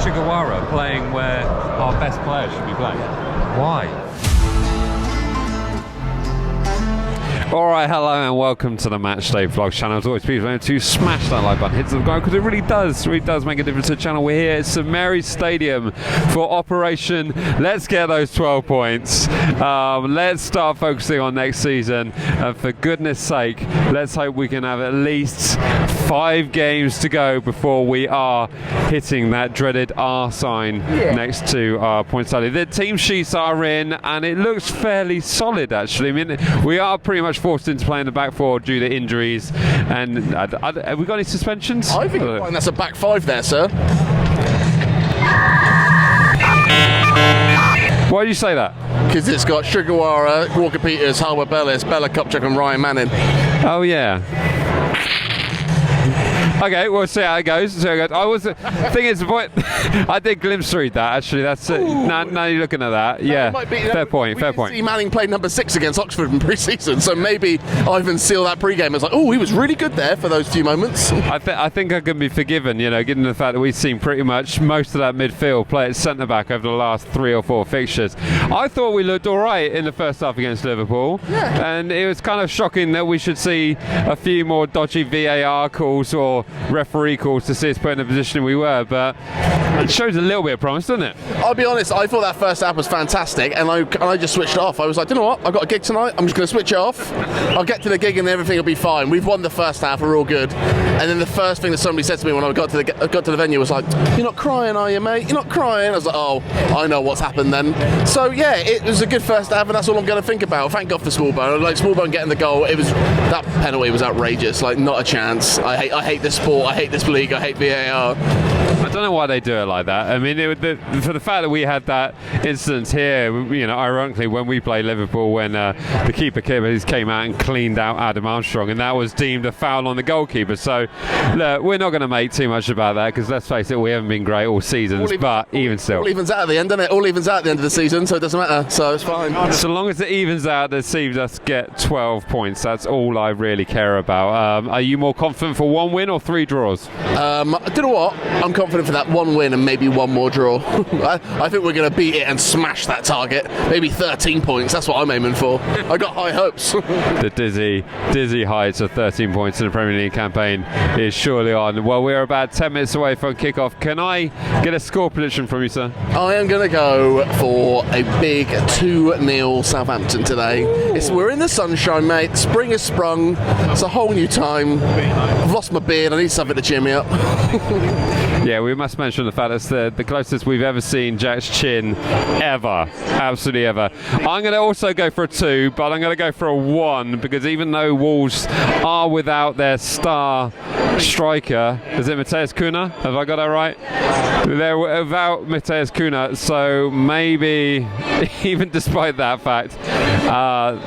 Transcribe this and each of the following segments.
Sugawara playing where our best player should be playing? Why? Alright, hello and welcome to the Matchday Vlogs channel. As always, please remember to smash that like button, hit the subscribe, because it really does make a difference to the channel. We're here at St Mary's Stadium for Operation Let's Get Those 12 Points. Let's start focusing on next season, and for goodness sake, let's hope we can have at least 5 games to go before we are hitting that dreaded R sign next to our point tally. The team sheets are in and it looks fairly solid actually. I mean, we are pretty much forced into playing the back four due to injuries. And have we got any suspensions? I think that's a back 5 there, sir. Why do you say that? Because it's got Sugawara, Walker Peters, Harwood Bellis, Bella Kupchak and Ryan Manning. Oh yeah. Okay, we'll see how it goes. I did glimpse read that actually. That's it. Now you're looking at that. Yeah, fair point. See Manning played number 6 against Oxford in pre-season, so maybe Ivan Seal that pre-game was like, oh, he was really good there for those few moments. I think I can be forgiven, you know, given the fact that we've seen pretty much most of that midfield play at centre back over the last 3 or 4 fixtures. I thought we looked all right in the first half against Liverpool, and it was kind of shocking that we should see a few more dodgy VAR calls or referee calls to see us put in the position we were, but it shows a little bit of promise, doesn't it? I'll be honest, I thought that first half was fantastic, and I just switched it off. I was like, you know what, I've got a gig tonight, I'm just going to switch it off. I'll get to the gig and everything will be fine. We've won the first half, we're all good. And then the first thing that somebody said to me when I got to the venue was like, you're not crying, are you, mate? You're not crying? I was like, oh, I know what's happened then. So yeah, it was a good first half, and that's all I'm going to think about. Thank God for Smallbone. Like, Smallbone getting the goal, that penalty was outrageous, like not a chance. I hate this sport, I hate this league, I hate VAR. I don't know why they do it like that. I mean, for the fact that we had that incident here, you know, ironically, when we played Liverpool, when the keeper came out and cleaned out Adam Armstrong, and that was deemed a foul on the goalkeeper. So, look, we're not going to make too much about that, because let's face it, we haven't been great all seasons, but even still. All evens out at the end, doesn't it? All evens out at the end of the season, so it doesn't matter. So it's fine. So long as it evens out, it sees us get 12 points. That's all I really care about. Are you more confident for 1 win or 3 draws? I don't know what. I'm confident for that 1 win and maybe 1 more draw. I think we're going to beat it and smash that target. Maybe 13 points. That's what I'm aiming for. I got high hopes. The dizzy heights of 13 points in the Premier League campaign is surely on. Well, we're about 10 minutes away from kickoff. Can I get a score prediction from you, sir? I am going to go for a big 2-0 Southampton today. We're in the sunshine, mate. Spring has sprung. It's a whole new time. I've lost my beard. I need something to cheer me up. Yeah, we must mention the fact that's the closest we've ever seen Jack's chin ever. Absolutely ever. I'm going to also go for a 2, but I'm going to go for a 1, because even though Wolves are without their star striker, is it Mateus Cunha? Have I got that right? They're without Mateus Cunha, so maybe even despite that fact,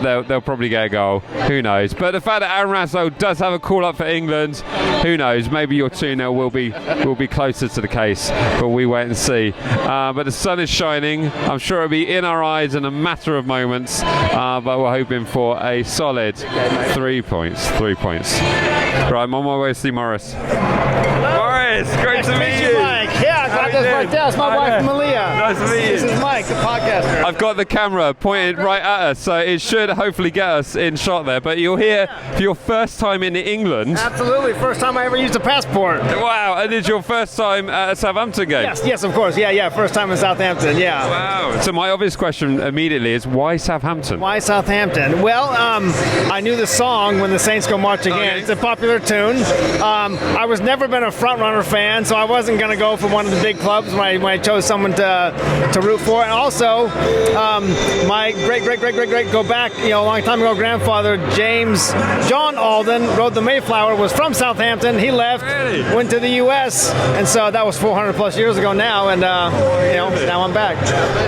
they'll probably get a goal. Who knows? But the fact that Aaron Ramsdale does have a call up for England, who knows? Maybe your 2-0 will be closer to the case, but we wait and see. But the sun is shining. I'm sure it'll be in our eyes in a matter of moments, but we're hoping for a solid 3 points. 3 points. Right, I'm on my way to see Morris. Morris, great to meet you. Mike. Yeah, I got this right there. It's my wife, Malia. Nice to meet you. This is Mike, the podcaster. I've got the camera pointed right at us, so it should hopefully get us in shot there. But you're here for your first time in England. Absolutely, first time I ever used a passport. Wow, and it's your first time at a Southampton game? Yes, of course. Yeah, first time in Southampton, yeah. Wow. So my obvious question immediately is, why Southampton? Why Southampton? Well, I knew the song, When the Saints Go Marching In. It's a popular tune. I was never been a front-runner fan, so I wasn't going to go for one of the big clubs when I chose someone to root for. And also, my great go back, a long time ago, grandfather James John Alden rode the Mayflower, was from Southampton. He left, went to the U.S., and so that was 400 plus years ago now, and now I'm back.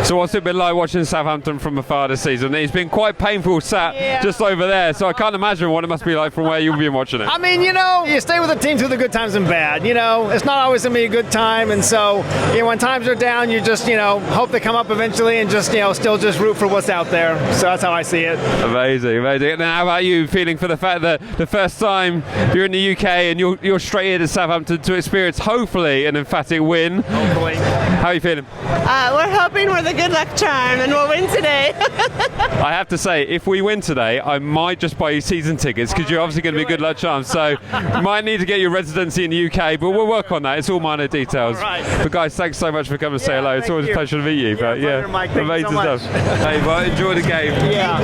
So what's it been like watching Southampton from afar this season? It's been quite painful sat just over there, so I can't imagine what it must be like from where you've been watching it. I mean, you stay with the team through the good times and bad. It's not always going to be a good time, and so when times are down, you just, hope they come up eventually and just, still just root for what's out there. So that's how I see it. Amazing, amazing. Now, how about you feeling for the fact that the first time you're in the UK and you're straight here to Southampton to experience, hopefully, an emphatic win? Hopefully. How are you feeling? We're hoping we're the good luck charm and we'll win today. I have to say, if we win today, I might just buy you season tickets because you're obviously going to be a good luck charm. So, might need to get your residency in the UK, but we'll work on that. It's all minor details. All right. But guys, thanks so much for coming to say hello. It's always a pleasure to meet you. But pleasure, Mike. Thank you so amazing much. stuff. Hey, well, enjoy the game. Yeah.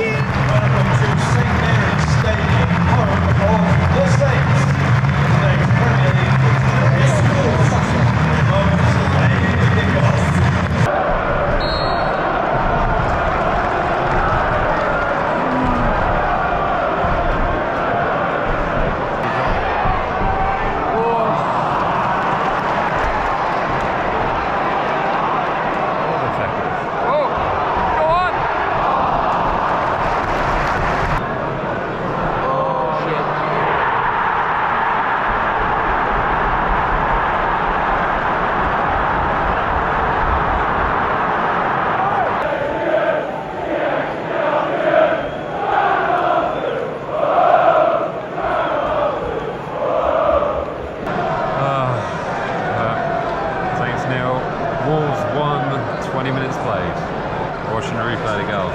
Wolves 1, 20 minutes played. Watching the replay of the goal.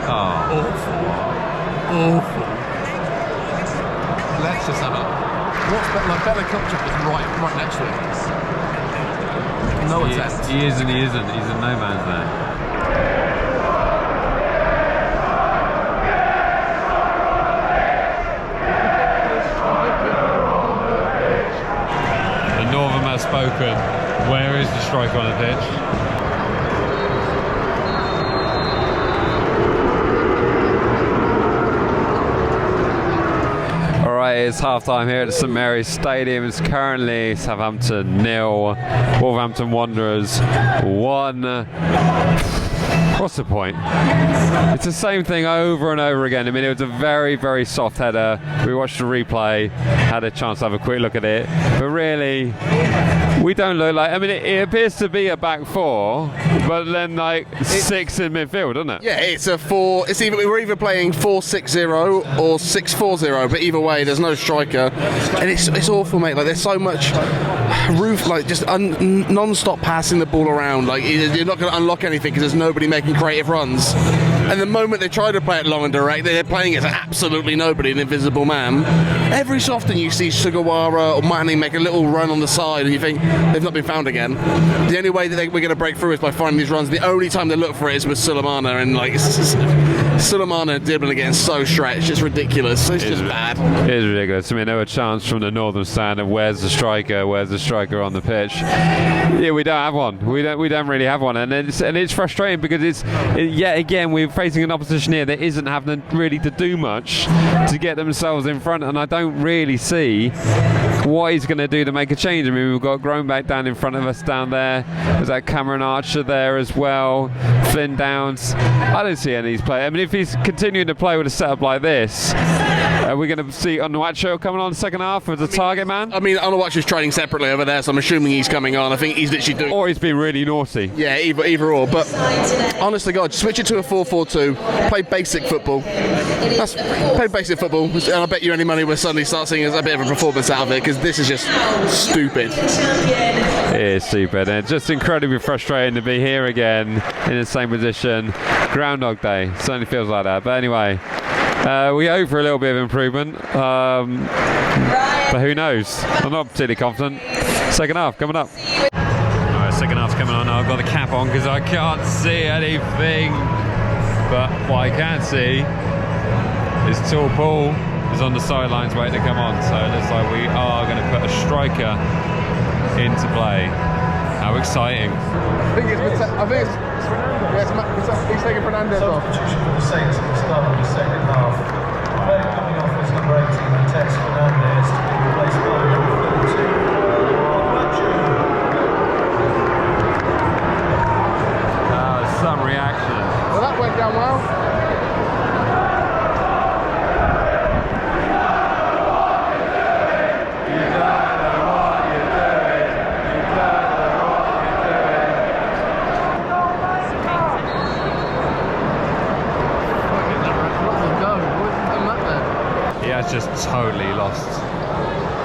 Oh. Awful. Let's just have a... What's Bella Kupchak is right next to him. No attempt. He is and he isn't. He's in no man's land. The Northern has spoken. Where is the striker on the pitch? It's half time here at the St Mary's Stadium. It's currently Southampton 0, Wolverhampton Wanderers 1. What's the point? It's the same thing over and over again. I mean, it was a very, very soft header. We watched the replay, had a chance to have a quick look at it, but really, we don't look like. I mean, it appears to be a back four, but then like six in midfield, doesn't it? Yeah, it's a four. It's either we're either playing 4-6-0 or 6-4-0, but either way, there's no striker, and it's awful, mate. Like there's so much just non-stop passing the ball around. Like you're not going to unlock anything because there's nobody making creative runs. And the moment they try to play it long and direct, they're playing it to absolutely nobody, an invisible man. Every so often you see Sugawara or Manning make a little run on the side and you think they've not been found again. The only way that we're going to break through is by finding these runs. The only time they look for it is with Sulemana, and like Sulemana dribbling again so stretched, it's ridiculous. It's just bad. It is ridiculous. I mean, no chance from the northern stand of where's the striker on the pitch. Yeah, we don't have one. We don't really have one, and it's frustrating because yet again we're facing an opposition here that isn't having really to do much to get themselves in front, and I don't really see what he's going to do to make a change. I mean, we've got Groenbeck down in front of us down there. There's that Cameron Archer there as well. Flynn Downs. I don't see any of these players. I mean, if he's continuing to play with a setup like this, are we going to see Onuachu coming on the second half as a target man? I mean, Onuachu's training separately over there, so I'm assuming he's coming on. I think he's literally doing... Or he's been really naughty. Yeah, either or. But honest to God, switch it to a 4-4-2. Play basic football. Play basic football. And I bet you any money we'll suddenly start seeing a bit of a performance out of it, because this is just stupid. It is stupid, and it's just incredibly frustrating to be here again in the same position. Groundhog Day. Certainly feels like that. But anyway, we hope for a little bit of improvement. But who knows? I'm not particularly confident. Second half coming up. Alright, second half's coming on. I've got the cap on because I can't see anything. But what I can see is Tall Paul is on the sidelines waiting to come on. So it looks like we are going to put a striker into play. How exciting. I think it's he's taking Fernandez off. Substitution for the Saints at the start of the second half. The player coming off is number 18, Mateus Fernandez, to be replaced by number 32. Some reaction. Well, that went down well. You don't know what has just totally lost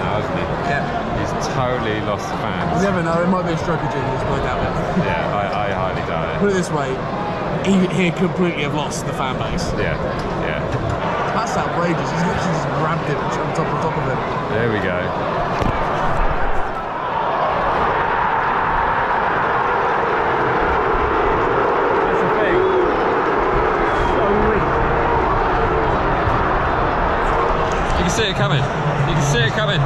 now, hasn't he? Yeah. He's totally lost the fans. You never know, it might be a stroke of genius, but I doubt it. Yeah, I highly doubt Put it. it this way, he completely have lost the fan base. Yeah, yeah. That's outrageous. He's literally just grabbed it on top of him. There we go. That's the thing. So weak. You can see it coming. You can see it coming.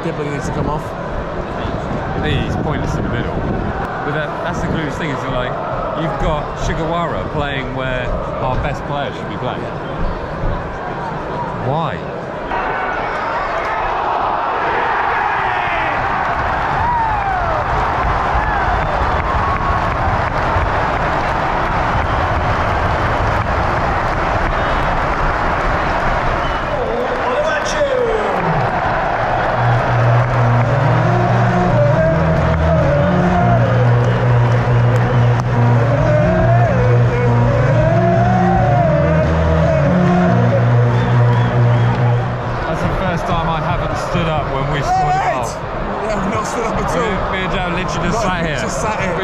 Dibble needs to come off. He's pointless in the middle. But that's the clueless thing, is that, like, you've got Sugawara playing where our best player should be playing. Why?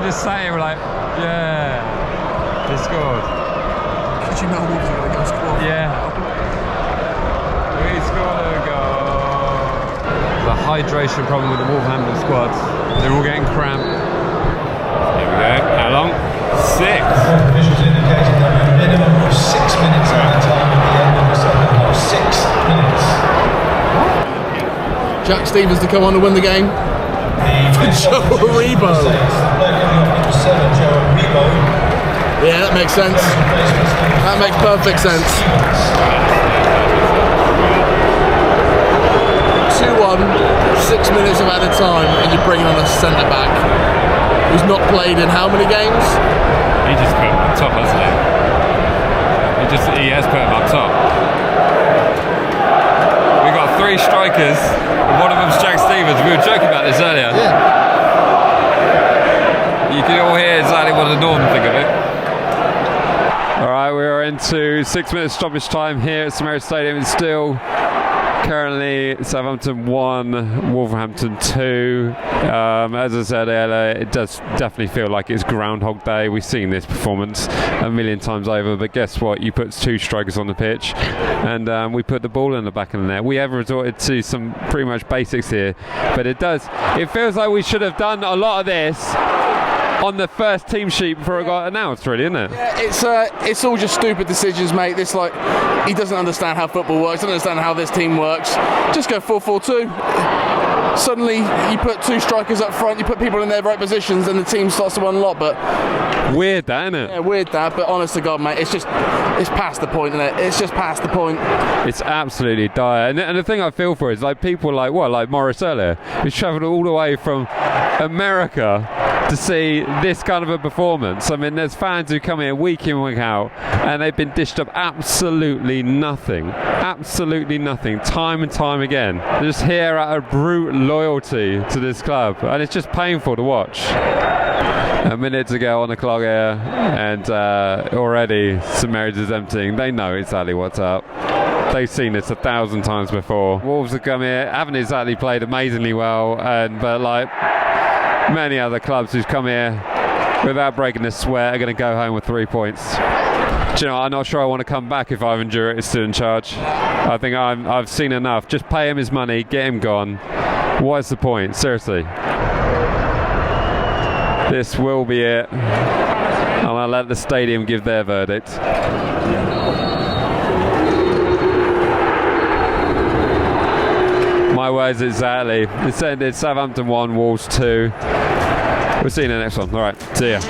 Sat here, we're like, yeah, they scored. Did you know Wolves are going to go score? Yeah. We scored a goal. There's a hydration problem with the Wolverhampton squad. They're all getting cramped. Here we go. How long? 6. Officials indicated that a minimum of 6 minutes at a time at the end of the second half. 6 minutes. Jack Stevens to come on to win the game. Joe Aribo. Yeah, that makes sense. That makes perfect sense. 2-1, 6 minutes of added time, and you're bringing on a centre back who's not played in how many games? He just put him up top, hasn't he? He has put him up top. We've got 3 strikers, and one of them's Jack Stevens. We were joking about this earlier. Yeah. You can all hear exactly what the Northern think of it. Alright, we are into 6 minutes stoppage time here at Matchday Stadium. It's still currently Southampton 1, Wolverhampton 2. As I said earlier, it does definitely feel like it's Groundhog Day. We've seen this performance a million times over, but guess what? You put 2 strikers on the pitch and we put the ball in the back of the net. We have resorted to some pretty much basics here, but it feels like we should have done a lot of this on the first team sheet before it got announced, really, isn't it? Yeah, it's all just stupid decisions, mate. This, like, he doesn't understand how football works, doesn't understand how this team works. Just go 4-4-2. Suddenly, you put 2 strikers up front, you put people in their right positions, and the team starts to unlock. But weird, that, isn't it? Yeah, weird that. But honest to God, mate, it's past the point, isn't it? It's just past the point. It's absolutely dire. And the thing I feel for is, like, people like Morris earlier, who's travelled all the way from America to see this kind of a performance. I mean, there's fans who come here week in, week out, and they've been dished up absolutely nothing, time and time again. They're just here out of brute loyalty to this club, and it's just painful to watch. A minute to go on the clock here, and already St Mary's is emptying. They know exactly what's up. They've seen this 1,000 times before. Wolves have come here, haven't exactly played amazingly well, but like many other clubs who've come here without breaking a sweat are going to go home with 3 points. Do you know, I'm not sure I want to come back if Ivan Juric is still in charge. I think I've seen enough. Just pay him his money, get him gone. What's the point? Seriously. This will be it. I'm going to let the stadium give their verdict. My words exactly. It's Southampton 1, Wolves 2. We'll see you in the next one. All right, see ya.